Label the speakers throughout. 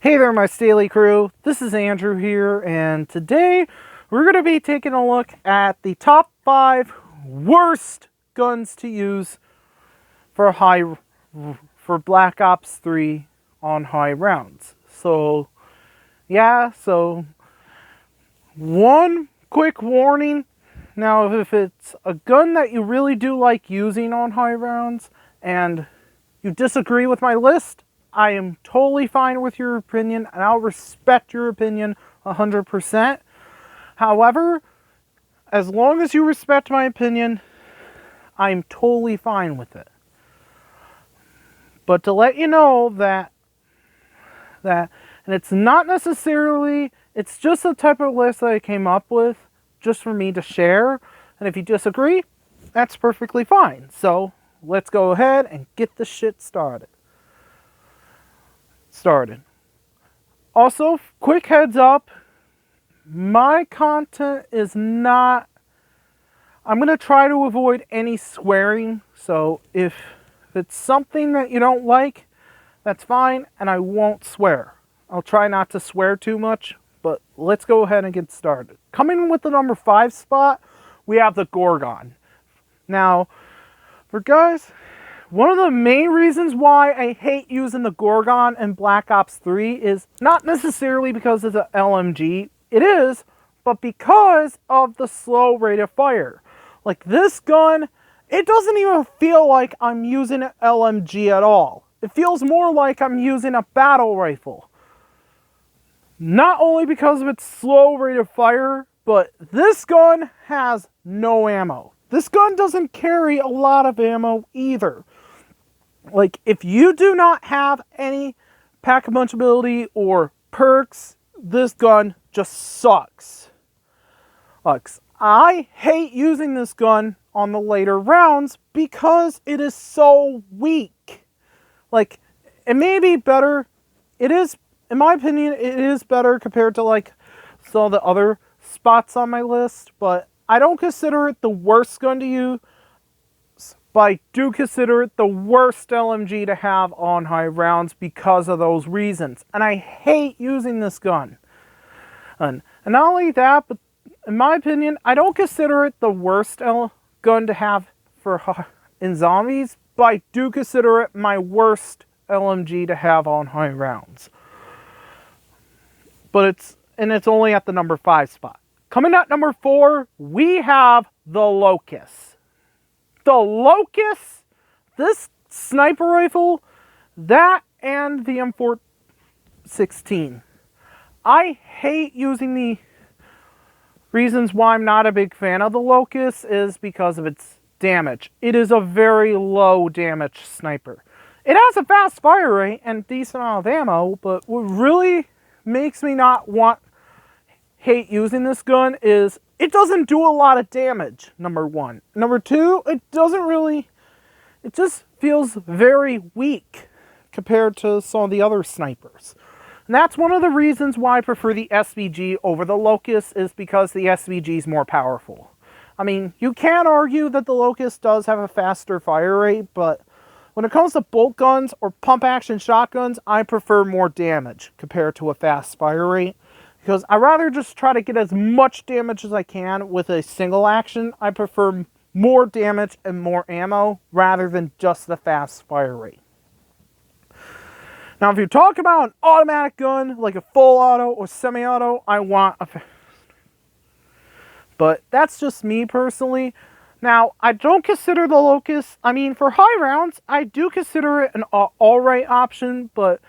Speaker 1: Hey there, my Staley crew. This is Andrew here, and today we're going to be taking a look at the top 5 worst guns to use for Black Ops 3 on high rounds. So one quick warning. Now, if it's a gun that you really do like using on high rounds and you disagree with my list, I am totally fine with your opinion, and I'll respect your opinion 100%. However, as long as you respect my opinion, I'm totally fine with it. But to let you know that and it's not necessarily, it's just a type of list that I came up with just for me to share. And if you disagree, that's perfectly fine. So let's go ahead and get the shit started. Also, quick heads up, my content is not, I'm going to try to avoid any swearing, so if it's something that you don't like, that's fine, and I won't swear. I'll try not to swear too much, but let's go ahead and get started. Coming in with the number 5 spot, we have the Gorgon. Now, for guys, one of the main reasons why I hate using the Gorgon in Black Ops 3 is not necessarily because it's an LMG. It is, but because of the slow rate of fire. Like this gun, it doesn't even feel like I'm using an LMG at all. It feels more like I'm using a battle rifle. Not only because of its slow rate of fire, but this gun has no ammo. This gun doesn't carry a lot of ammo either. Like, if you do not have any pack-a-punch ability or perks, this gun just sucks. I hate using this gun on the later rounds because it is so weak. Like, it may be better. It is, in my opinion, it is better compared to, like, some of the other spots on my list. But I don't consider it the worst gun to use. But I do consider it the worst LMG to have on high rounds because of those reasons. And I hate using this gun. And not only that, but in my opinion, I don't consider it the worst gun to have in zombies, but I do consider it my worst LMG to have on high rounds. But it's only at the number 5 spot. Coming at number 4, we have the Locust. The Locust, this sniper rifle, that and the M416. I hate using the reasons why I'm not a big fan of the Locust is because of its damage. It is a very low damage sniper. It has a fast fire rate and decent amount of ammo, but what really makes me not hate using this gun is it doesn't do a lot of damage, number 1. Number 2, it just feels very weak compared to some of the other snipers. And that's one of the reasons why I prefer the SVG over the Locust, is because the SVG is more powerful. I mean, you can argue that the Locust does have a faster fire rate, but when it comes to bolt guns or pump action shotguns, I prefer more damage compared to a fast fire rate. Because I'd rather just try to get as much damage as I can with a single action. I prefer more damage and more ammo rather than just the fast fire rate. Now, if you talk about an automatic gun, like a full auto or semi-auto, I want a fast. But that's just me personally. Now, I don't consider the Locust, I mean, for high rounds, I do consider it an alright option, but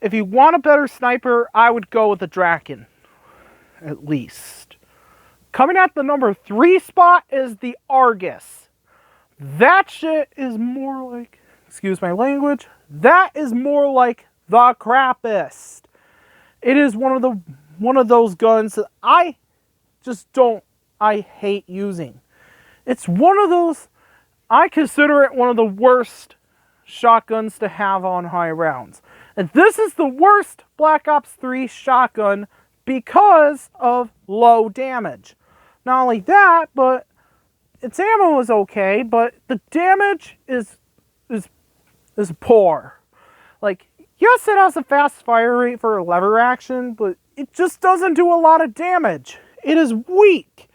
Speaker 1: if you want a better sniper, I would go with the Draken. At least. Coming at the number 3 spot is the Argus. That shit is more like, excuse my language, that is more like the crappiest. It is one of those guns that I hate using. It's one of those, I consider it one of the worst shotguns to have on high rounds. And this is the worst Black Ops 3 shotgun because of low damage. Not only that, but its ammo is okay, but the damage is poor. Like, Yes, it has a fast fire rate for a lever action, but it just doesn't do a lot of damage. It is weak.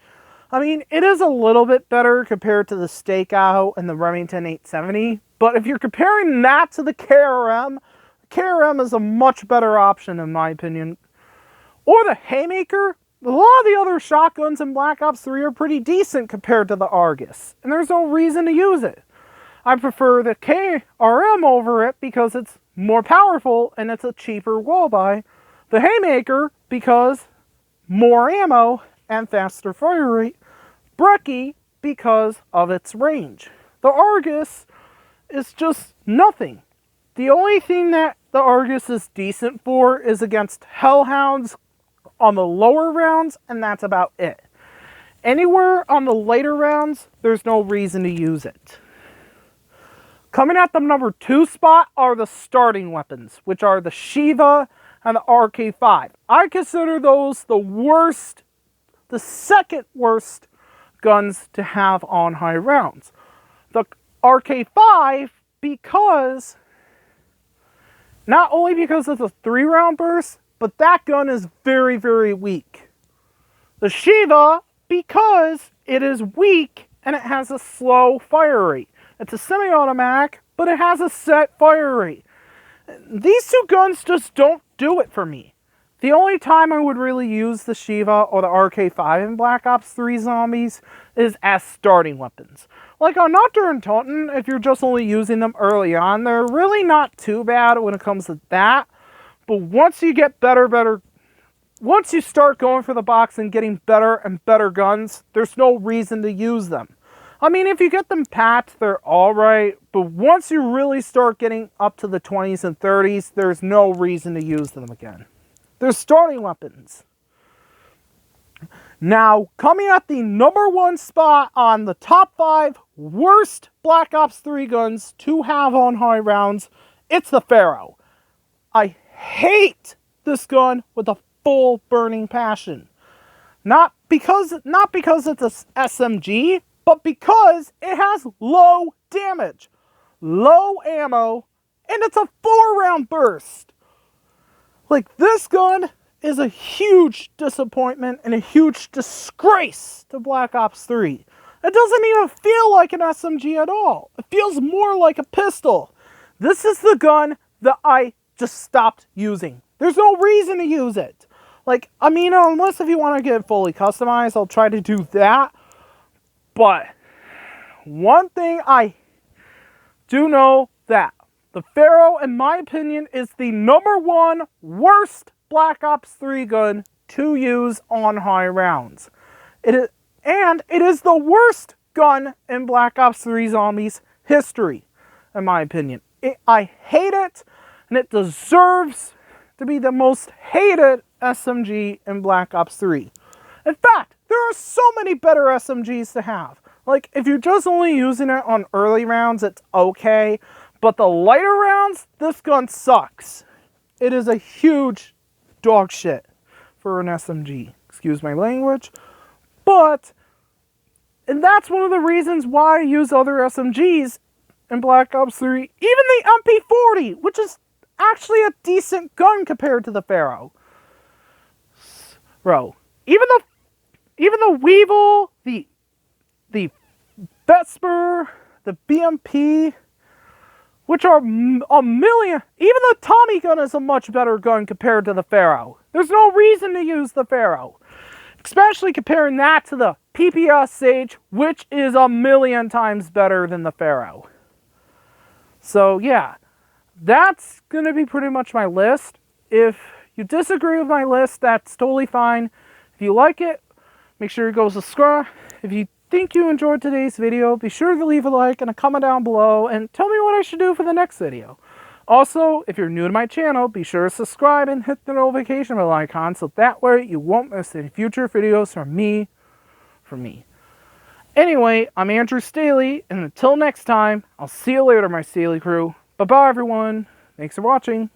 Speaker 1: I mean, it is a little bit better compared to the Stakeout and the Remington 870, but if you're comparing that to the KRM is a much better option in my opinion. Or the Haymaker. A lot of the other shotguns in Black Ops 3 are pretty decent compared to the Argus, and there's no reason to use it. I prefer the KRM over it because it's more powerful and it's a cheaper wall buy. The Haymaker because more ammo and faster fire rate. Brecci because of its range. The Argus is just nothing. The only thing that the Argus is decent for is against Hellhounds on the lower rounds, and that's about it. Anywhere on the later rounds, there's no reason to use it. Coming at the number 2 spot are the starting weapons, which are the Shiva and the RK5. I consider those the worst, the second worst guns to have on high rounds. The RK5 because, not only because of the 3-round burst, but that gun is very, very weak. The Shiva because it is weak and it has a slow fire rate. It's a semi-automatic, but it has a set fire rate. These two guns just don't do it for me. The only time I would really use the Shiva or the RK5 in Black Ops 3 Zombies is as starting weapons. Like on Nocturne and Taunton, if you're just only using them early on, they're really not too bad when it comes to that. But once you get once you start going for the box and getting better and better guns, there's no reason to use them. I mean, if you get them packed, they're alright, but once you really start getting up to the 20s and 30s, there's no reason to use them again. They're starting weapons. Now, coming at the number 1 spot on the top 5 worst Black Ops 3 guns to have on high rounds, it's the Pharaoh. I hate this gun with a full burning passion. Not because it's a SMG, but because it has low damage, low ammo, and it's a 4-round burst. Like, this gun is a huge disappointment and a huge disgrace to Black Ops 3. It doesn't even feel like an SMG at all. It feels more like a pistol. This is the gun that I just stopped using. There's no reason to use it. Like, I mean, unless if you want to get it fully customized, I'll try to do that. But one thing I do know that the Pharaoh, in my opinion, is the number 1 worst Black Ops 3 gun to use on high rounds. It is the worst gun in Black Ops 3 Zombies history, in my opinion. I hate it, and it deserves to be the most hated SMG in Black Ops 3. In fact, there are so many better SMGs to have. Like, if you're just only using it on early rounds, it's okay. But the later rounds, this gun sucks. It is a huge dog shit for an SMG. Excuse my language. And that's one of the reasons why I use other SMGs in Black Ops 3. Even the MP40, which is actually a decent gun compared to the Pharaoh. Bro, even the Weevil, the Vesper, the BMP, which are a million. Even the Tommy gun is a much better gun compared to the Pharaoh. There's no reason to use the Pharaoh. Especially comparing that to the PPS Sage, which is a million times better than the Pharaoh. So yeah, that's going to be pretty much my list. If you disagree with my list, that's totally fine. If you like it, make sure you go subscribe. If you think you enjoyed today's video, be sure to leave a like and a comment down below and tell me what I should do for the next video. Also, if you're new to my channel, be sure to subscribe and hit the notification bell icon so that way you won't miss any future videos from me. Anyway, I'm Andrew Staley, and until next time, I'll see you later, my Staley crew. Bye-bye, everyone. Thanks for watching.